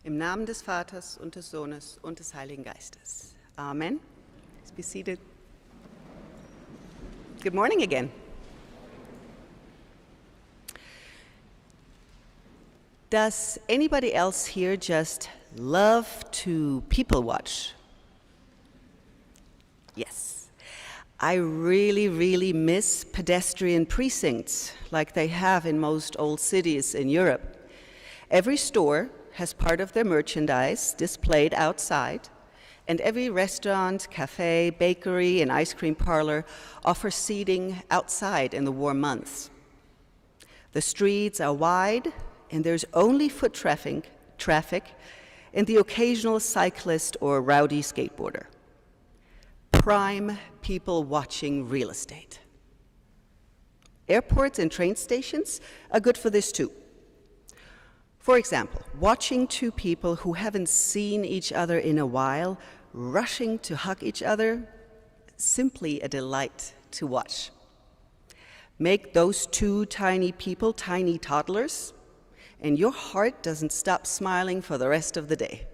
Im Namen des Vaters und des Sohnes und des Heiligen Geistes. Amen. Please be seated. Good morning again. Does anybody else here just love to people watch? Yes. I really miss pedestrian precincts like they have in most old cities in Europe. Every store has part of their merchandise displayed outside, and every restaurant, cafe, bakery, and ice cream parlor offers seating outside in the warm months. The streets are wide, and there's only foot traffic and the occasional cyclist or rowdy skateboarder. Prime people watching real estate. Airports and train stations are good for this too. For example, watching two people who haven't seen each other in a while rushing to hug each other, simply a delight to watch. Make those two tiny people tiny toddlers, and your heart doesn't stop smiling for the rest of the day.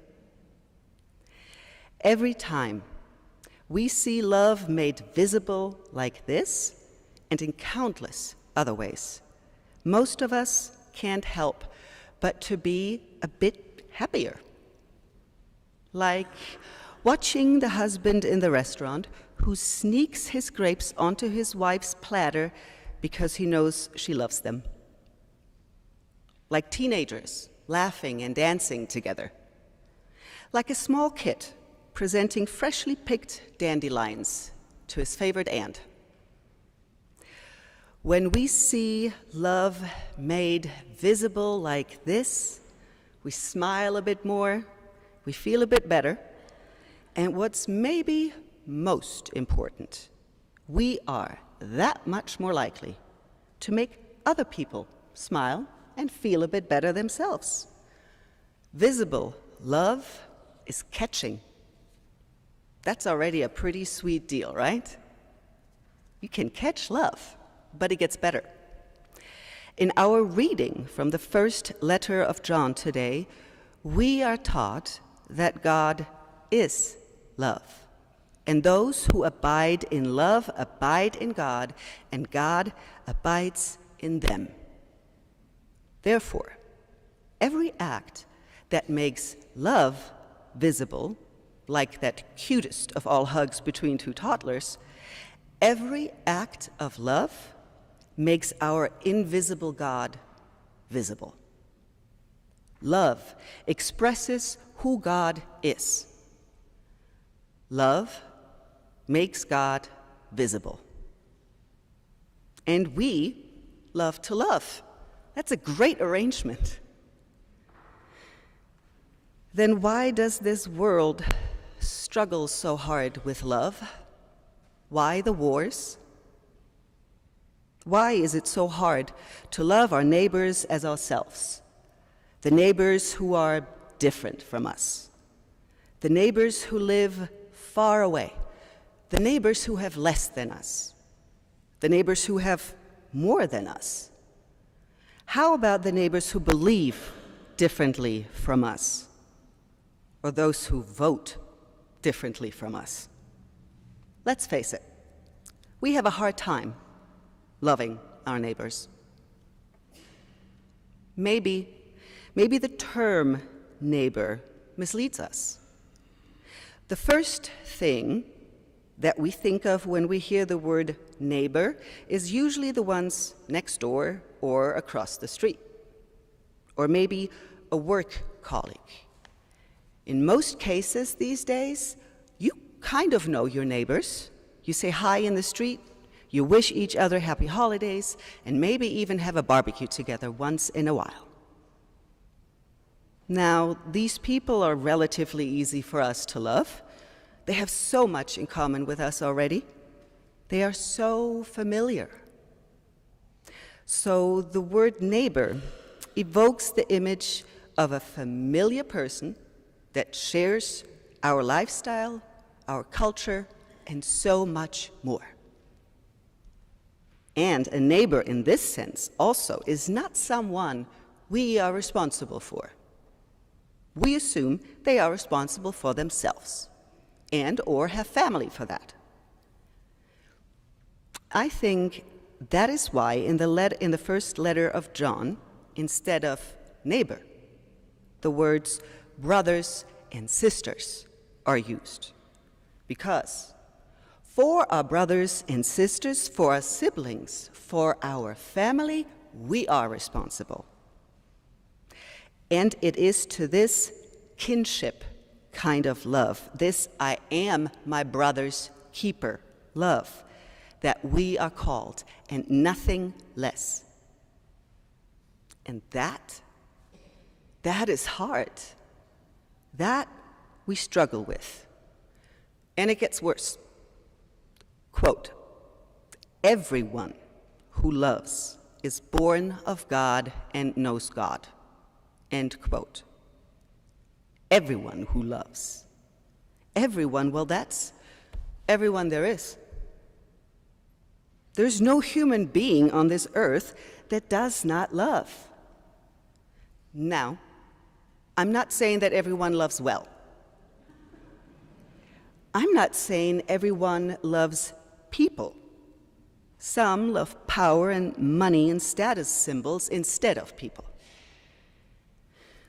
Every time we see love made visible like this, and in countless other ways, most of us can't help but to be a bit happier. Like watching the husband in the restaurant who sneaks his grapes onto his wife's platter because he knows she loves them. Like teenagers laughing and dancing together. Like a small kid presenting freshly picked dandelions to his favorite aunt. When we see love made visible like this, we smile a bit more, we feel a bit better, and what's maybe most important, we are that much more likely to make other people smile and feel a bit better themselves. Visible love is catching. That's already a pretty sweet deal, right? You can catch love, but it gets better. In our reading from the first letter of John today, we are taught that God is love, and those who abide in love abide in God, and God abides in them. Therefore, every act that makes love visible, like that cutest of all hugs between two toddlers, every act of love makes our invisible God visible. Love expresses who God is. Love makes God visible. And we love to love. That's a great arrangement. Then why does this world struggle so hard with love? Why the wars? Why is it so hard to love our neighbors as ourselves? The neighbors who are different from us. The neighbors who live far away. The neighbors who have less than us. The neighbors who have more than us. How about the neighbors who believe differently from us? Or those who vote differently from us? Let's face it, we have a hard time loving our neighbors. Maybe the term neighbor misleads us. The first thing that we think of when we hear the word neighbor is usually the ones next door or across the street, or maybe a work colleague. In most cases these days, you kind of know your neighbors. You say hi in the street, you wish each other happy holidays, and maybe even have a barbecue together once in a while. Now, these people are relatively easy for us to love. They have so much in common with us already. They are so familiar. So the word neighbor evokes the image of a familiar person that shares our lifestyle, our culture, and so much more. And a neighbor in this sense also is not someone we are responsible for. We assume they are responsible for themselves and or have family for that. I think that is why in the first letter of John, instead of neighbor, the words brothers and sisters are used. Because for our brothers and sisters, for our siblings, for our family, we are responsible. And it is to this kinship kind of love, this I am my brother's keeper love, that we are called, and nothing less. And that is hard. That we struggle with. And it gets worse. Quote, everyone who loves is born of God and knows God. End quote. Everyone who loves. Everyone, well, that's everyone there is. There's no human being on this earth that does not love. Now, I'm not saying that everyone loves well. I'm not saying everyone loves people. Some love power and money and status symbols instead of people.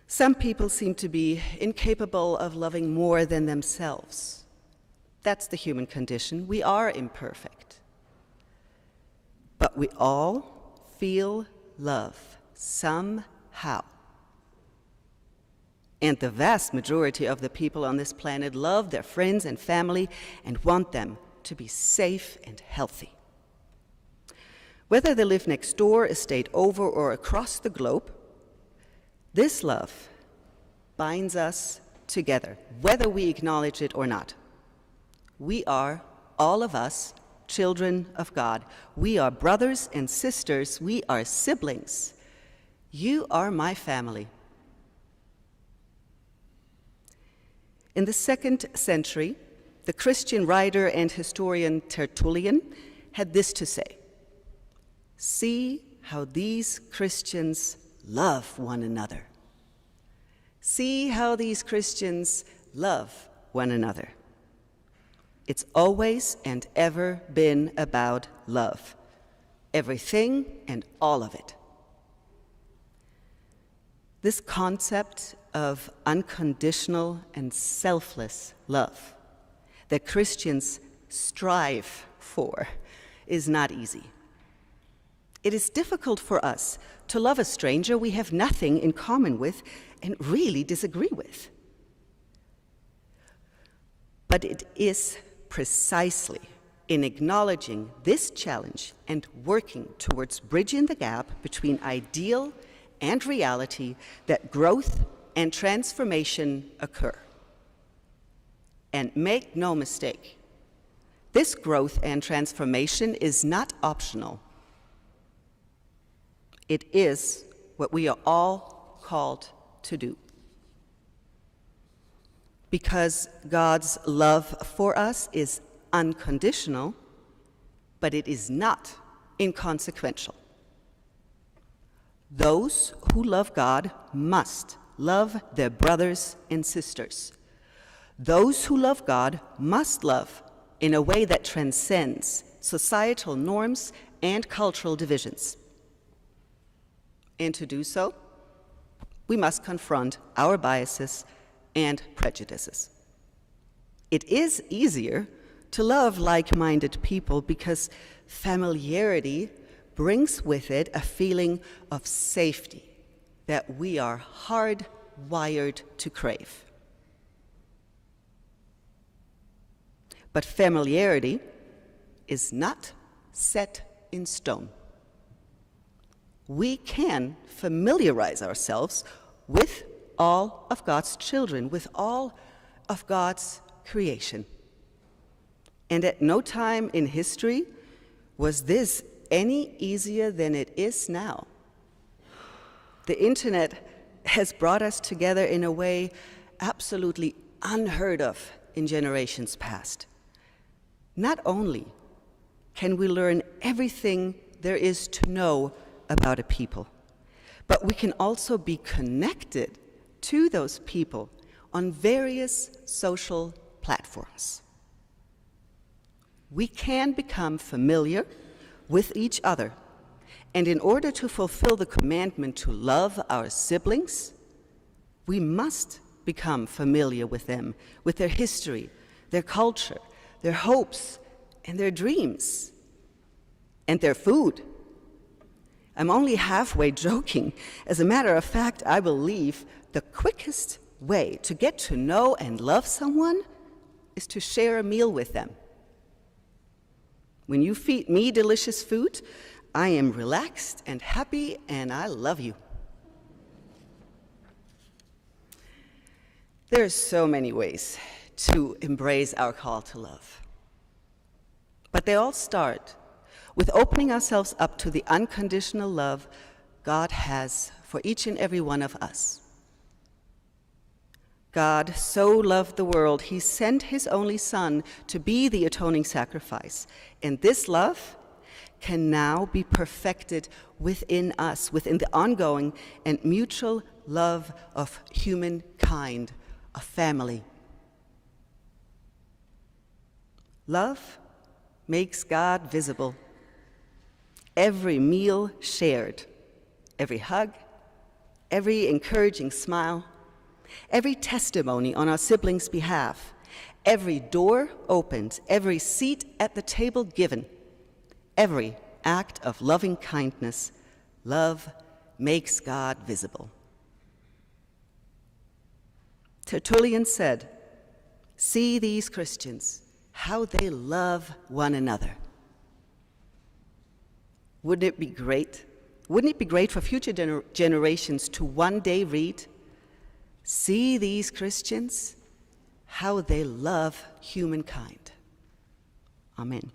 Some people seem to be incapable of loving more than themselves. That's the human condition. We are imperfect. But we all feel love somehow. And the vast majority of the people on this planet love their friends and family and want them to be safe and healthy. Whether they live next door, a state over, or across the globe, this love binds us together, whether we acknowledge it or not. We are, all of us, children of God. We are brothers and sisters. We are siblings. You are my family. In the 2nd century, the Christian writer and historian Tertullian had this to say: see how these Christians love one another. See how these Christians love one another. It's always and ever been about love. Everything and all of it. This concept of unconditional and selfless love that Christians strive for is not easy. It is difficult for us to love a stranger we have nothing in common with and really disagree with. But it is precisely in acknowledging this challenge and working towards bridging the gap between ideal and reality that growth and transformation occur. And make no mistake, this growth and transformation is not optional. It is what we are all called to do. Because God's love for us is unconditional, but it is not inconsequential. Those who love God must love their brothers and sisters. Those who love God must love in a way that transcends societal norms and cultural divisions. And to do so, we must confront our biases and prejudices. It is easier to love like-minded people because familiarity brings with it a feeling of safety that we are hardwired to crave. But familiarity is not set in stone. We can familiarize ourselves with all of God's children, with all of God's creation. And at no time in history was this any easier than it is now. The internet has brought us together in a way absolutely unheard of in generations past. Not only can we learn everything there is to know about a people, but we can also be connected to those people on various social platforms. We can become familiar with each other, and in order to fulfill the commandment to love our siblings, we must become familiar with them, with their history, their culture, their hopes, and their dreams, and their food. I'm only halfway joking. As a matter of fact, I believe the quickest way to get to know and love someone is to share a meal with them. When you feed me delicious food, I am relaxed and happy, and I love you. There are so many ways to embrace our call to love. But they all start with opening ourselves up to the unconditional love God has for each and every one of us. God so loved the world, he sent his only Son to be the atoning sacrifice. And this love can now be perfected within us, within the ongoing and mutual love of humankind, a family. Love makes God visible. Every meal shared, every hug, every encouraging smile, every testimony on our siblings' behalf, every door opened, every seat at the table given, every act of loving kindness, love makes God visible. Tertullian said, "See these Christians, how they love one another." Wouldn't it be great? Wouldn't it be great for future generations to one day read, "See these Christians, how they love humankind." Amen.